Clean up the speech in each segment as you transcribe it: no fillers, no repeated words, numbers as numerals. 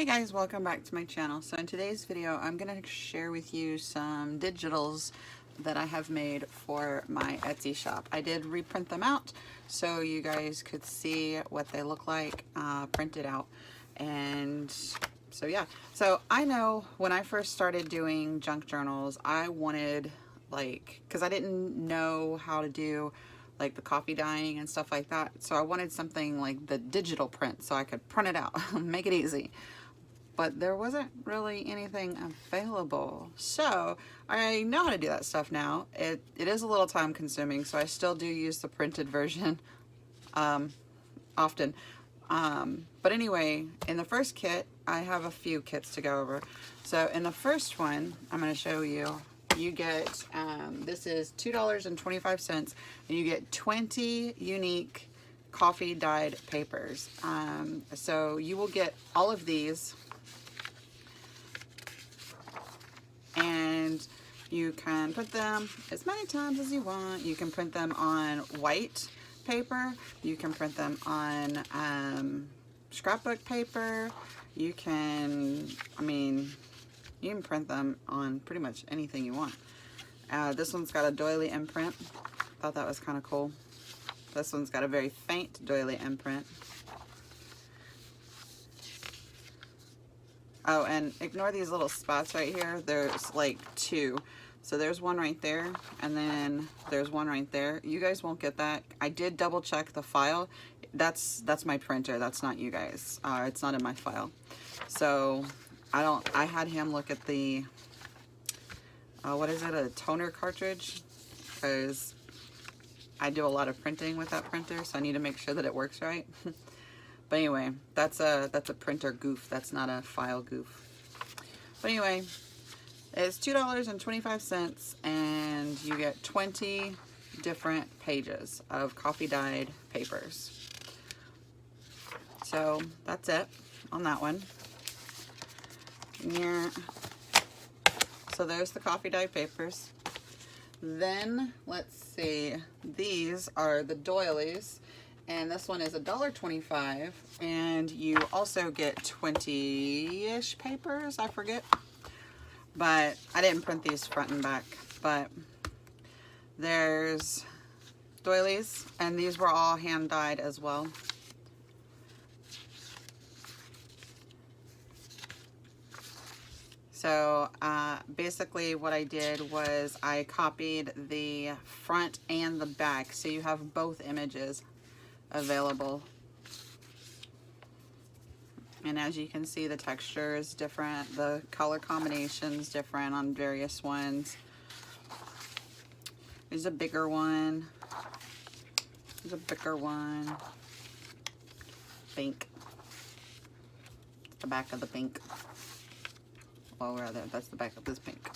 Hey guys, welcome back to my channel. So in today's video, I'm going to share with you some digitals that I have made for my Etsy shop. I did reprint them out so you guys could see what they look like printed out. And so yeah, so I know when I first started doing junk journals, I wanted because I didn't know how to do like the coffee dyeing and stuff like that. So I wanted something like the digital print so I could print it out, make it easy. But there wasn't really anything available. So I know how to do that stuff now. It is a little time consuming, so I still do use the printed version often. But anyway, in the first kit, I have a few kits to go over. So in the first one, I'm going to show you, you get, this is $2.25, and you get 20 unique coffee dyed papers. So you will get all of these, and you can print them as many times as you want. You can print them on white paper. You can print them on scrapbook paper. You can, you can print them on pretty much anything you want. This one's got a doily imprint. Thought that was kind of cool. This one's got a very faint doily imprint. Oh, and ignore these little spots right here. There's like two. So there's one right there, and then there's one right there. You guys won't get that. I did double check the file. That's my printer. That's not you guys. It's not in my file. So I had him look at the, what is it, a toner cartridge? Because I do a lot of printing with that printer, so I need to make sure that it works right. But anyway, that's a printer goof. That's not a file goof. But anyway, it's $2.25, and you get 20 different pages of coffee dyed papers. So that's it on that one. Yeah. So there's the coffee dyed papers. Then let's see. These are the doilies. And this one is $1.25, and you also get 20-ish papers, I forget. But I didn't print these front and back, but there's doilies, and these were all hand dyed as well. So basically what I did was I copied the front and the back, so you have both images available. And as you can see, the texture is different, the color combination's different on various ones. There's a bigger one. There's a bigger one. Pink. The back of the pink. Well, rather, that's the back of this pink.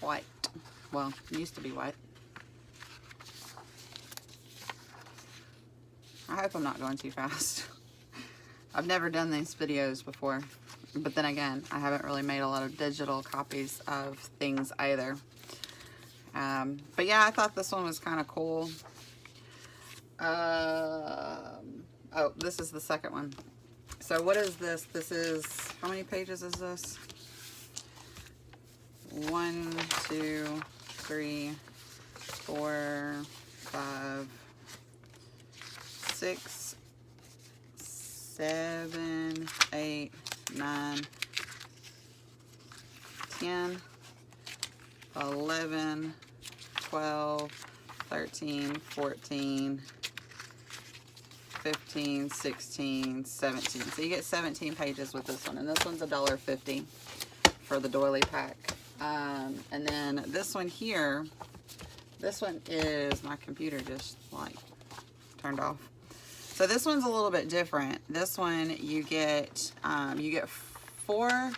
White. Well, it used to be white. I hope I'm not going too fast. I've never done these videos before, but then again, I haven't really made a lot of digital copies of things either. But yeah, I thought this one was kind of cool. Oh, this is the second one. So what is this? This is, how many pages is this? 1, 2, 3, 4, 5, 6, 7, 8, 9, 10, 11, 12, 13, 14, 15, 16, 17. So you get 17 pages with this one, and this one's $1.50 for the doily pack. And then this one here, this one is, my computer just like turned off. So this one's a little bit different. This one you get 4.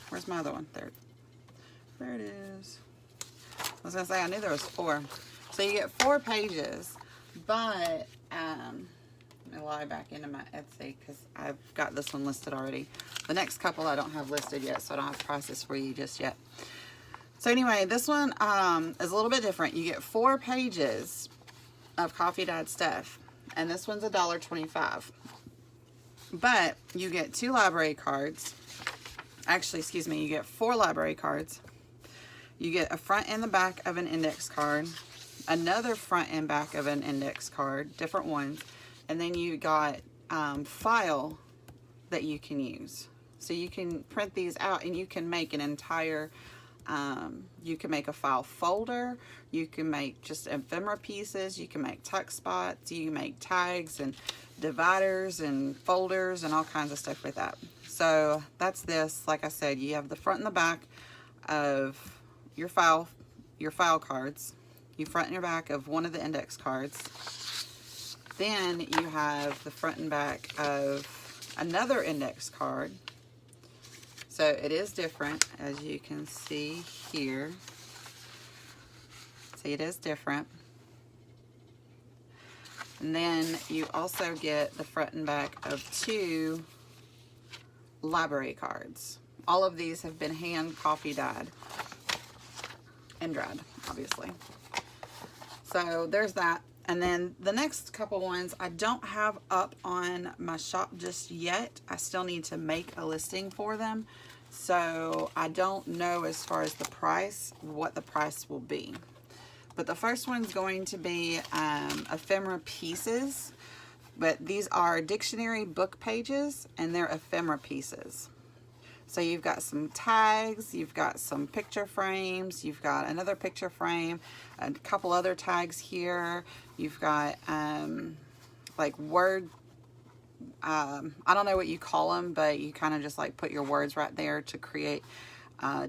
Where's my other one? There it is. I was gonna say I knew there was 4. So you get 4 pages, but let me lie back into my Etsy because I've got this one listed already. The next couple I don't have listed yet, so I don't have prices for you just yet. So anyway, this one is a little bit different. You get 4 pages of coffee dyed stuff. And this one's $1.25. But you get 2 library cards. Actually, excuse me, you get 4 library cards. You get a front and the back of an index card, another front and back of an index card, different ones, and then you got file that you can use. So you can print these out and you can make an entire, you can make a file folder, you can make just ephemera pieces, you can make tuck spots, you can make tags and dividers and folders and all kinds of stuff with that. So that's this. Like I said, you have the front and the back of your file cards, your front and your back of one of the index cards. Then you have the front and back of another index card. So it is different, as you can see here. See, it is different. And then you also get the front and back of 2 library cards. All of these have been hand coffee dyed and dried, obviously. So there's that. And then the next couple ones I don't have up on my shop just yet. I still need to make a listing for them. So I don't know as far as the price, what the price will be. But the first one's going to be ephemera pieces. But these are dictionary book pages and they're ephemera pieces. So you've got some tags, you've got some picture frames, you've got another picture frame, a couple other tags here. You've got like word, I don't know what you call them, but you kind of just like put your words right there to create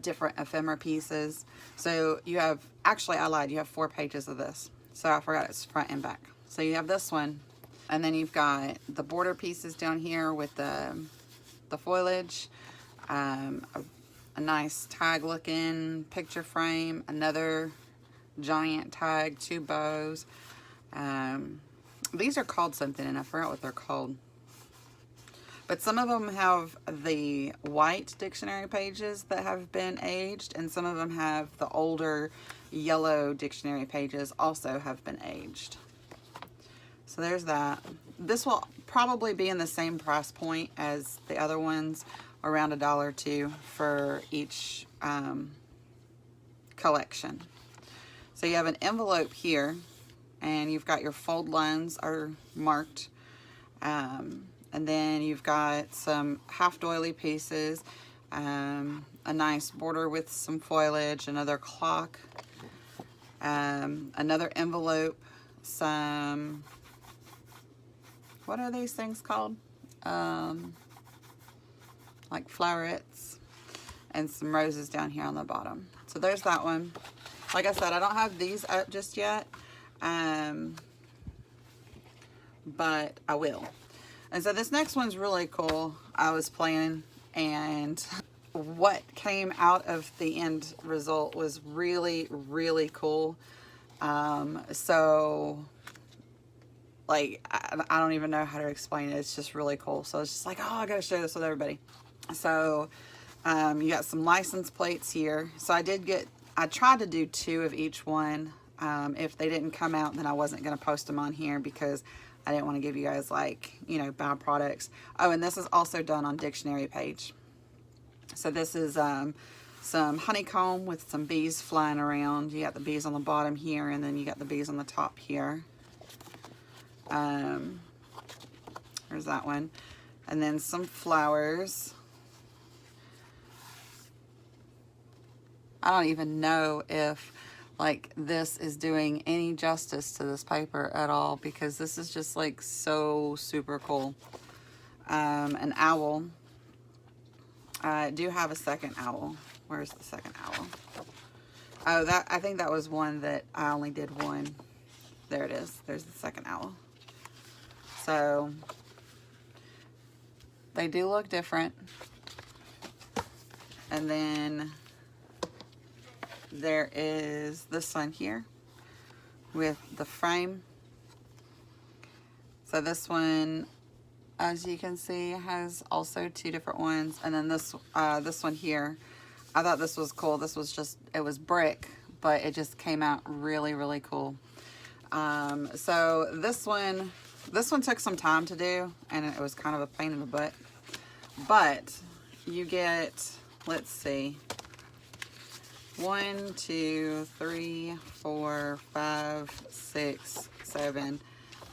different ephemera pieces. So you have, actually I lied, you have 4 pages of this. So I forgot it's front and back. So you have this one, and then you've got the border pieces down here with the foliage. A nice tag looking picture frame, another giant tag, 2 bows. These are called something and I forgot what they're called. But some of them have the white dictionary pages that have been aged, and some of them have the older yellow dictionary pages also have been aged. So there's that. This will probably be in the same price point as the other ones, around $1 or $2 for each collection. So you have an envelope here, and you've got your fold lines are marked, and then you've got some half doily pieces, a nice border with some foliage, another clock, another envelope, some, what are these things called? Like flowerets, and some roses down here on the bottom. So there's that one. Like I said, I don't have these up just yet, but I will. And so this next one's really cool. I was playing, and what came out of the end result was really, really cool. So like, I don't even know how to explain it. It's just really cool. So it's just like, oh, I gotta share this with everybody. So you got some license plates here. So I tried to do 2 of each one. If they didn't come out, then I wasn't going to post them on here because I didn't want to give you guys, like, you know, bad products. Oh, and this is also done on dictionary page. So this is some honeycomb with some bees flying around. You got the bees on the bottom here, and then you got the bees on the top here. There's that one. And then some flowers. I don't even know if like this is doing any justice to this paper at all, because this is just like so super cool. An owl. I do have a second owl. Where's the second owl? Oh, I think that was one that I only did one. There it is. There's the second owl. So they do look different. And then there is this one here with the frame. So this one, as you can see, has also 2 different ones. And then this one here, I thought this was cool. This was just, it was brick, but it just came out really, really cool. So this one This one took some time to do, and it was kind of a pain in the butt. But you get, let's see, 1, 2, 3, 4, 5, 6, 7,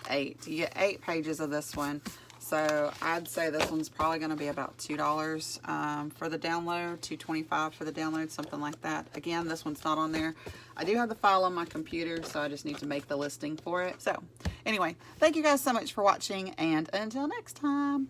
8. You get 8 pages of this one. So I'd say this one's probably going to be about $2 for the download, $2.25 for the download, something like that. Again, this one's not on there. I do have the file on my computer, so I just need to make the listing for it. So anyway, thank you guys so much for watching, and until next time.